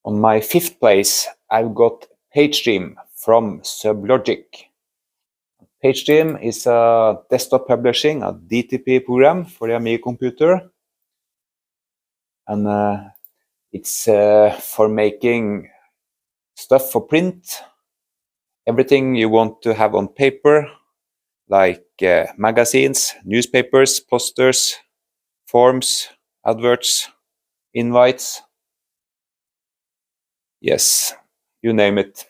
On my 5th place, I've got PageStream from Sublogic. PageStream is a desktop publishing, a DTP program for the Amiga computer. And it's for making stuff for print. Everything you want to have on paper, like magazines, newspapers, posters, forms, adverts, invites. Yes, you name it.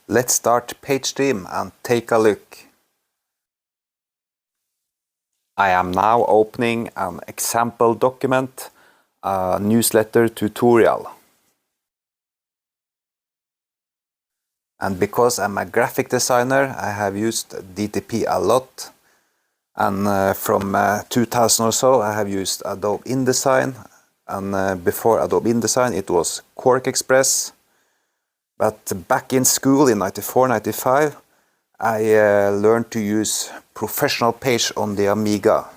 Let's start PageStream and take a look. I am now opening an example document, a newsletter tutorial. And because I'm a graphic designer, I have used DTP a lot. And from 2000 or so, I have used Adobe InDesign. And before Adobe InDesign, it was Quark Express. But back in school in 94-95, I learned to use Professional Page on the Amiga.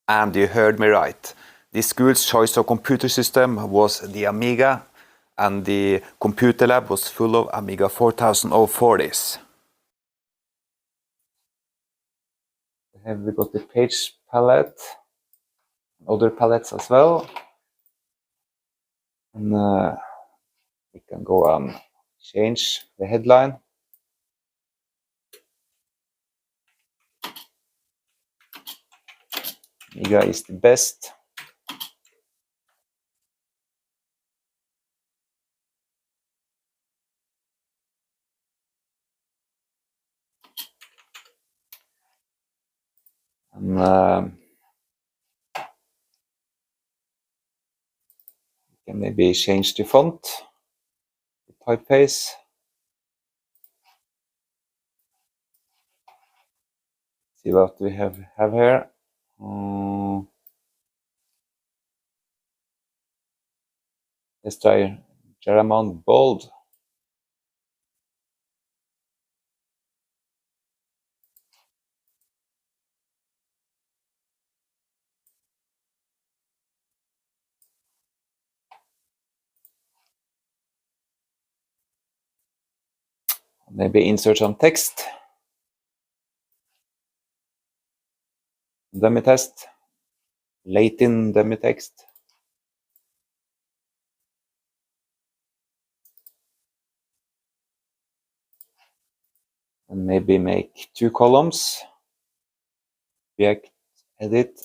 And you heard me right. The school's choice of computer system was the Amiga, and the computer lab was full of Amiga 4040s. Have we got the page palette, other palettes as well. And we can go and change the headline. Amiga is the best. And we can maybe change the font, the typeface. See what we have here. Let's try Jaramond Bold. Maybe insert some text. Dummy test. Latin dummy text. And maybe make 2 columns. React, edit.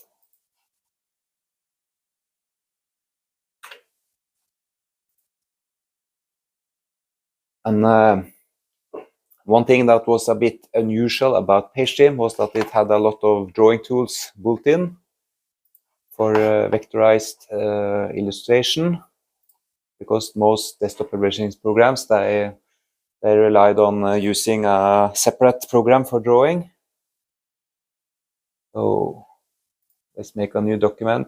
And one thing that was a bit unusual about PageStream was that it had a lot of drawing tools built in for vectorized illustration, because most desktop publishing programs they relied on using a separate program for drawing. So let's make a new document,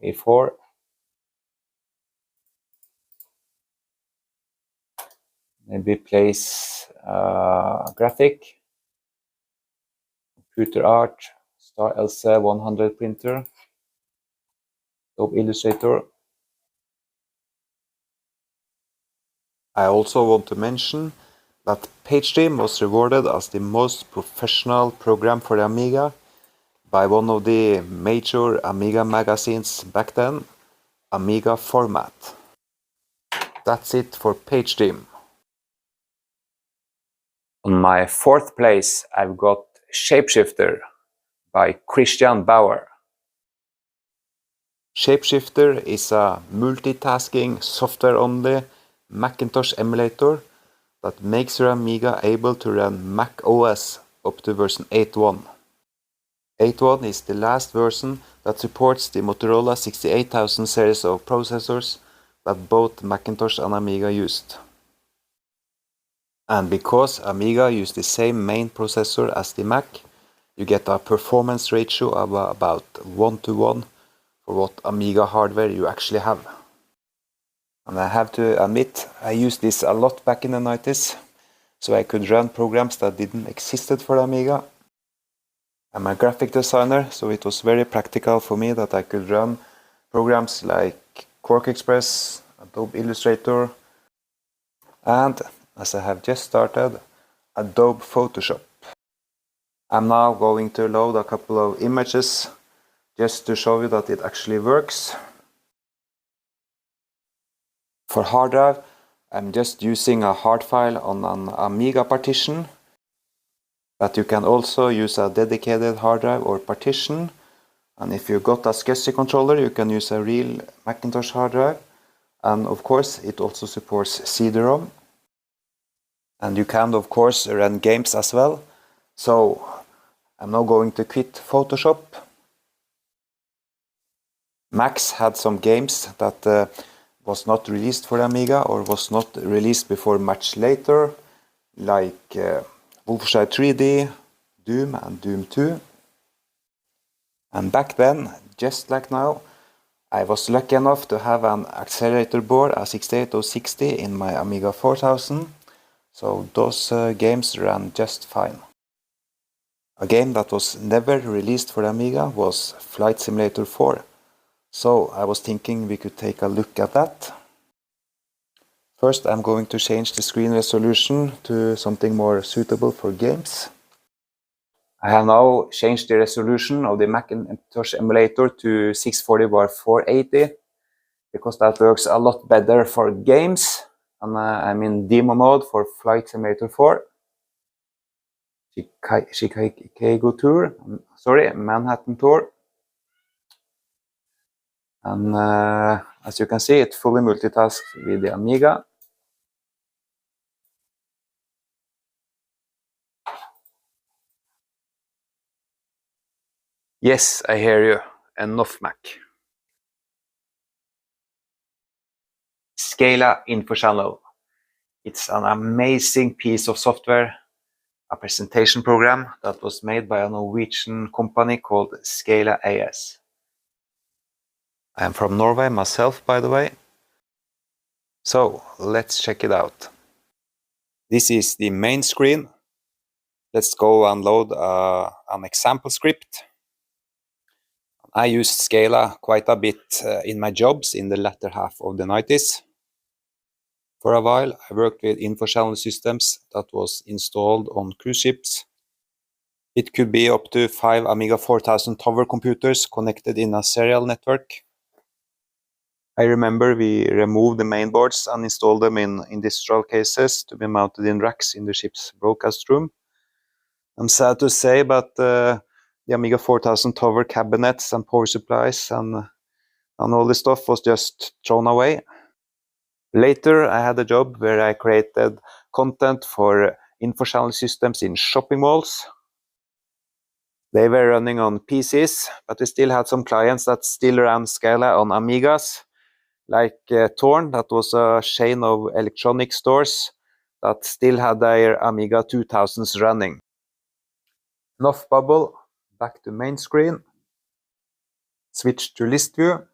A4. Maybe place graphic, computer art, Star LC100 printer, Adobe Illustrator. I also want to mention that PageStream was rewarded as the most professional program for the Amiga by one of the major Amiga magazines back then, Amiga Format. That's it for PageStream. On my 4th place, I've got ShapeShifter by Christian Bauer. ShapeShifter is a multitasking, software-only Macintosh emulator that makes your Amiga able to run Mac OS up to version 8.1. 8.1 is the last version that supports the Motorola 68000 series of processors that both Macintosh and Amiga used. And because Amiga used the same main processor as the Mac, you get a performance ratio of about 1:1 for what Amiga hardware you actually have. And I have to admit, I used this a lot back in the 90s, so I could run programs that didn't exist for the Amiga. I'm a graphic designer, so it was very practical for me that I could run programs like Quark Express, Adobe Illustrator, and, as I have just started, Adobe Photoshop. I'm now going to load a couple of images just to show you that it actually works. For hard drive, I'm just using a hard file on an Amiga partition, but you can also use a dedicated hard drive or partition. And if you got a SCSI controller, you can use a real Macintosh hard drive. And of course, it also supports CD-ROM. And you can, of course, run games as well. So I'm now going to quit Photoshop. Max had some games that was not released for the Amiga or was not released before much later, like Wolfenstein 3D, Doom and Doom 2. And back then, just like now, I was lucky enough to have an accelerator board, a 68060, in my Amiga 4000, so those games ran just fine. A game that was never released for the Amiga was Flight Simulator 4, so I was thinking we could take a look at that. First, I'm going to change the screen resolution to something more suitable for games. I have now changed the resolution of the Macintosh emulator to 640 by 480 because that works a lot better for games. And I'm in demo mode for Flight Simulator 4. Chicago Tour, Manhattan Tour. And as you can see, it fully multitasks with the Amiga. Yes, I hear you. Enough, Mac. Scala InfoChannel. It's an amazing piece of software, a presentation program that was made by a Norwegian company called Scala AS. I am from Norway myself, by the way. So let's check it out. This is the main screen. Let's go and load an example script. I used Scala quite a bit in my jobs in the latter half of the 90s. For a while, I worked with InfoChannel systems that was installed on cruise ships. It could be up to 5 Amiga 4000 tower computers connected in a serial network. I remember we removed the main boards and installed them in industrial cases to be mounted in racks in the ship's broadcast room. I'm sad to say, but the Amiga 4000 tower cabinets and power supplies and all this stuff was just thrown away. Later, I had a job where I created content for InfoChannel systems in shopping malls. They were running on PCs, but we still had some clients that still ran Scala on Amigas, like Torn, that was a chain of electronic stores that still had their Amiga 2000s running. Enough bubble, back to main screen. Switch to list view,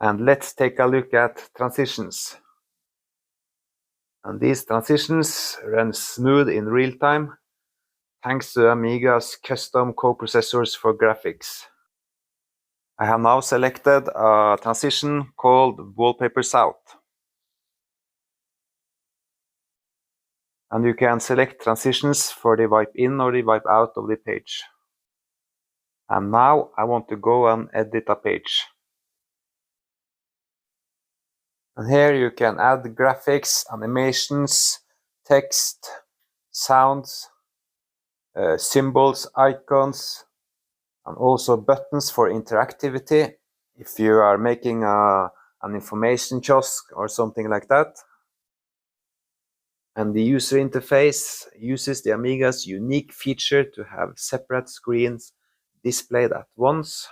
and let's take a look at transitions. And these transitions run smooth in real time, thanks to Amiga's custom coprocessors for graphics. I have now selected a transition called Wallpaper South. And you can select transitions for the wipe in or the wipe out of the page. And now I want to go and edit a page. And here you can add graphics, animations, text, sounds, symbols, icons, and also buttons for interactivity if you are making an information kiosk or something like that. And the user interface uses the Amiga's unique feature to have separate screens displayed at once.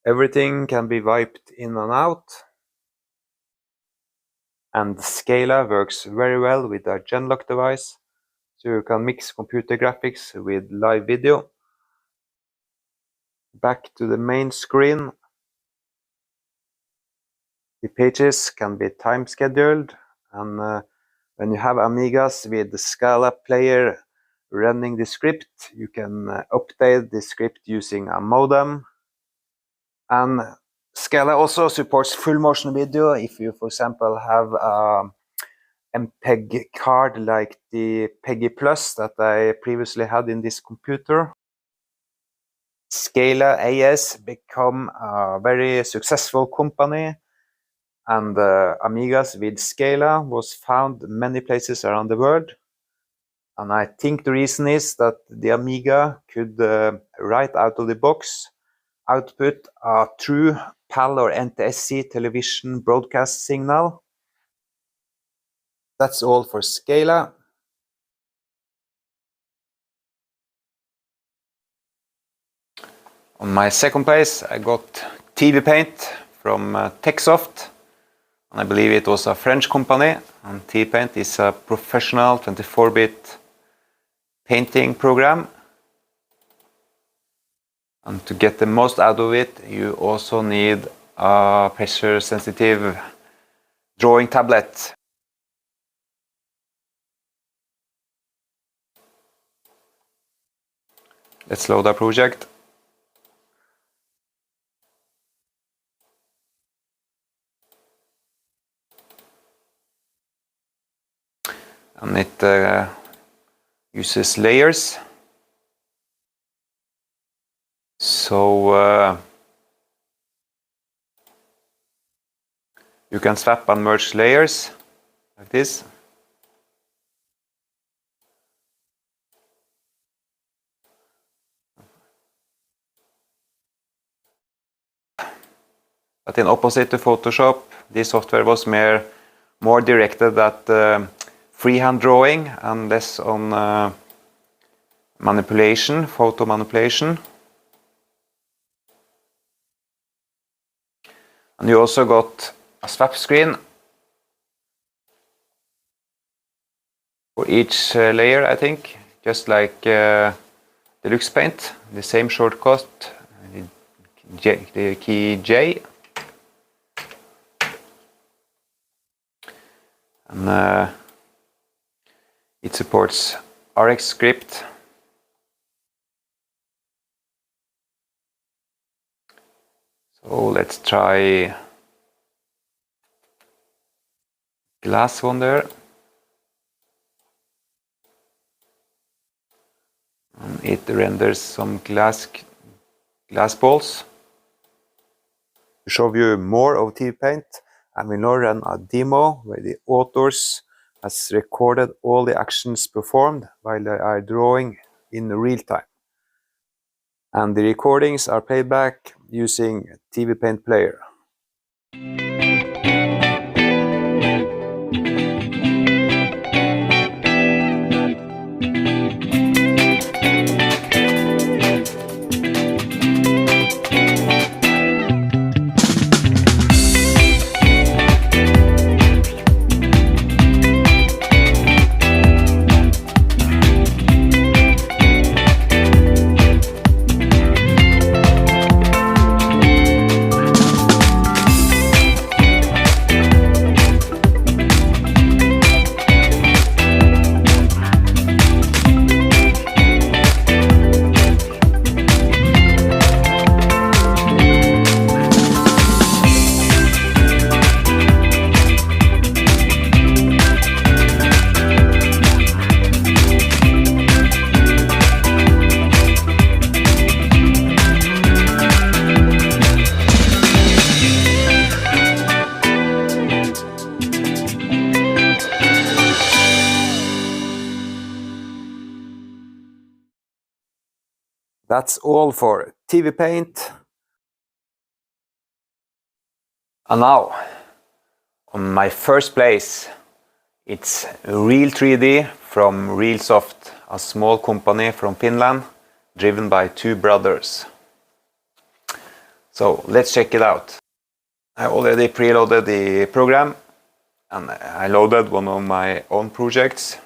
Everything can be wiped in and out. And Scala works very well with a Genlock device, so you can mix computer graphics with live video. Back to the main screen. The pages can be time scheduled, and when you have Amigas with the Scala player running the script. You can update the script using a modem. And Scala also supports full motion video. If you, for example, have a MPEG card like the PEGI Plus that I previously had in this computer. Scala AS become a very successful company, and Amigas with Scala was found many places around the world. And I think the reason is that the Amiga could right out of the box output a true PAL or NTSC television broadcast signal. That's all for Scala. On my second place, I got TVPaint from TechSoft. I believe it was a French company, and TVPaint is a professional 24-bit painting program. And to get the most out of it, you also need a pressure-sensitive drawing tablet. Let's load our project. And it uses layers. So you can swap and merge layers like this. But in opposite to Photoshop, this software was more directed at freehand drawing and less on manipulation, photo manipulation. And you also got a swap screen for each layer, I think, just like Deluxe Paint, the same shortcut, the key J. And it supports RX script. So let's try glass one there. And it renders some glass balls. To show you more of TVPaint, I will now run a demo where the authors has recorded all the actions performed while they are drawing in real time. And the recordings are played back using TVPaint Player. That's all for TVPaint. And now, on my first place, it's Real 3D from RealSoft, a small company from Finland, driven by two brothers. So let's check it out. I already preloaded the program, and I loaded one of my own projects.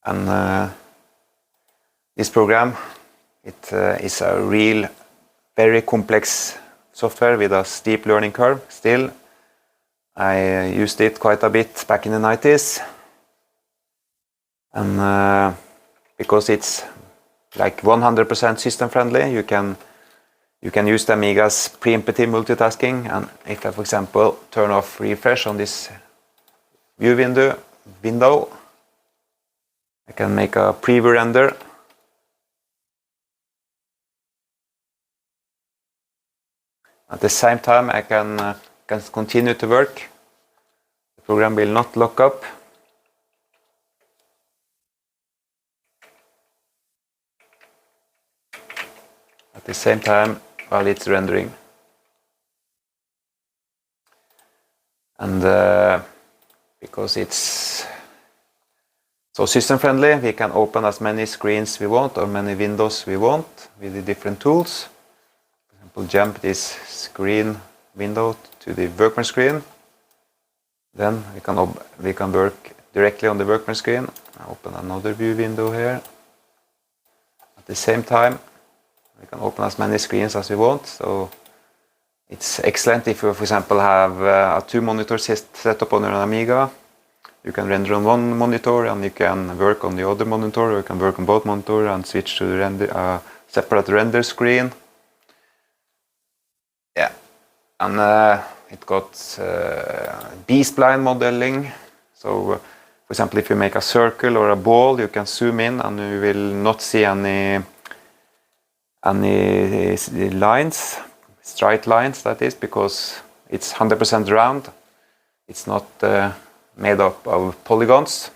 And this program, it is a real, very complex software with a steep learning curve. Still, I used it quite a bit back in the 90s. And because it's like 100% system friendly, you can use the Amiga's preemptive multitasking. And if I, for example, turn off refresh on this view window, I can make a preview render. At the same time, I can continue to work. The program will not lock up. At the same time, while it's rendering. And because it's so system friendly, we can open as many screens we want or many windows we want with the different tools. For example, jump this screen window to the workbench screen. Then we can work directly on the workbench screen. I open another view window here. At the same time, we can open as many screens as we want. So it's excellent if you, for example, have a 2-monitor setup on your Amiga. You can render on one monitor and you can work on the other monitor, or you can work on both monitors and switch to the separate render screen. Yeah, and it got B-spline modeling. So, for example, if you make a circle or a ball, you can zoom in and you will not see any lines, straight lines, that is, because it's 100% round. It's not made up of polygons.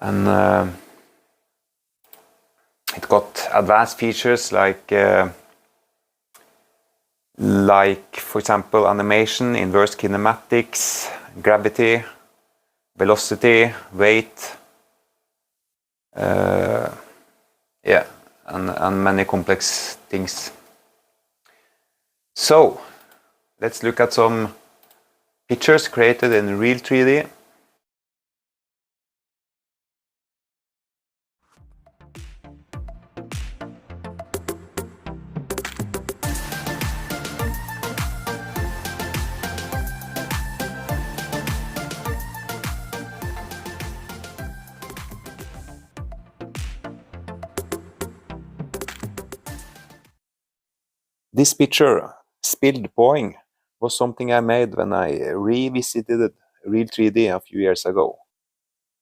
And it got advanced features like for example, animation, inverse kinematics, gravity, velocity, weight, yeah, and many complex things. So let's look at some pictures created in real 3D. This picture, Spilled Boing, was something I made when I revisited Real 3D a few years ago.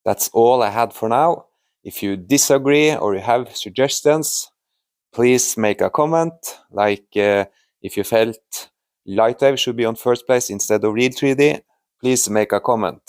That's all I had for now. If you disagree or you have suggestions, please make a comment. Like if you felt Lightwave should be on first place instead of Real 3D, please make a comment.